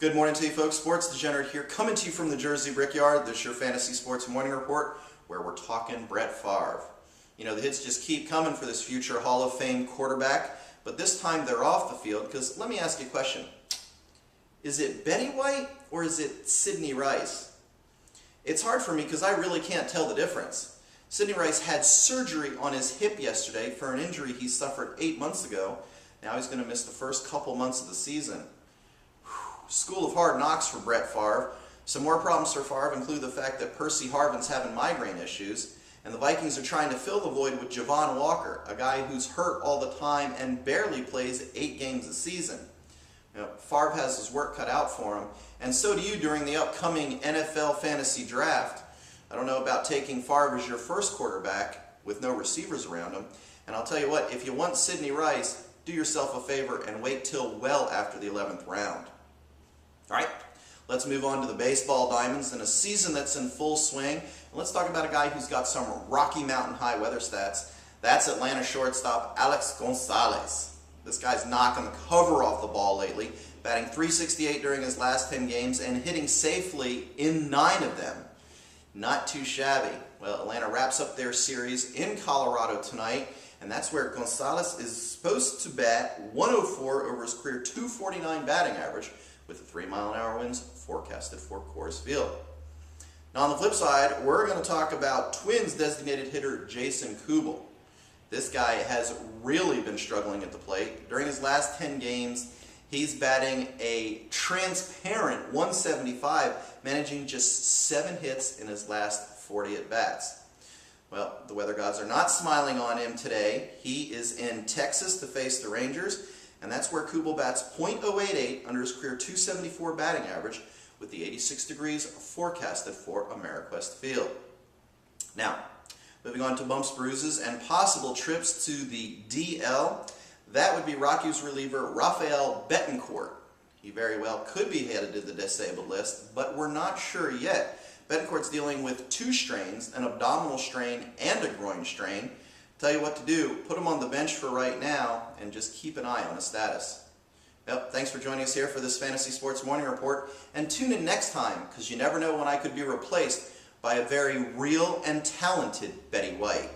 Good morning to you folks. Sports Degenerate here, coming to you from the Jersey Brickyard. This is your Fantasy Sports Morning Report, where we're talking Brett Favre. You know, the hits just keep coming for this future Hall of Fame quarterback, but this time they're off the field, because let me ask you a question. Is it Betty White or is it Sidney Rice? It's hard for me because I really can't tell the difference. Sidney Rice had surgery on his hip yesterday for an injury he suffered 8 months ago. Now he's going to miss the first couple months of the season. School of hard knocks for Brett Favre. Some more problems for Favre include the fact that Percy Harvin's having migraine issues, and the Vikings are trying to fill the void with Javon Walker, a guy who's hurt all the time and barely plays 8 games a season. You know, Favre has his work cut out for him, and so do you during the upcoming NFL fantasy draft. I don't know about taking Favre as your first quarterback with no receivers around him, and I'll tell you what, if you want Sidney Rice, do yourself a favor and wait till well after the 11th round. All right, let's move on to the baseball diamonds and a season that's in full swing. And let's talk about a guy who's got some Rocky Mountain high weather stats. That's Atlanta shortstop Alex Gonzalez. This guy's knocking the cover off the ball lately, batting .368 during his last 10 games and hitting safely in 9 of them. Not too shabby. Well, Atlanta wraps up their series in Colorado tonight, and that's where Gonzalez is supposed to bat 104 over his career .249 batting average, with the 3-mile-an-hour winds forecasted for Coors Field. Now on the flip side, we're going to talk about Twins designated hitter Jason Kubel. This guy has really been struggling at the plate. During his last 10 games, he's batting a transparent 175, managing just 7 hits in his last 40 at-bats. Well, the weather gods are not smiling on him today. He is in Texas to face the Rangers, and that's where Kubel bats .088 under his career .274 batting average, with the 86 degrees forecasted for Ameriquest Field. Now, moving on to bumps, bruises, and possible trips to the DL, that would be Rockies reliever Rafael Betancourt. He very well could be headed to the disabled list, but we're not sure yet. Betancourt's dealing with 2 strains, an abdominal strain and a groin strain. Tell you what to do, put him on the bench for right now and just keep an eye on his status. Well, thanks for joining us here for this Fantasy Sports Morning Report, and tune in next time, because you never know when I could be replaced by a very real and talented Betty White.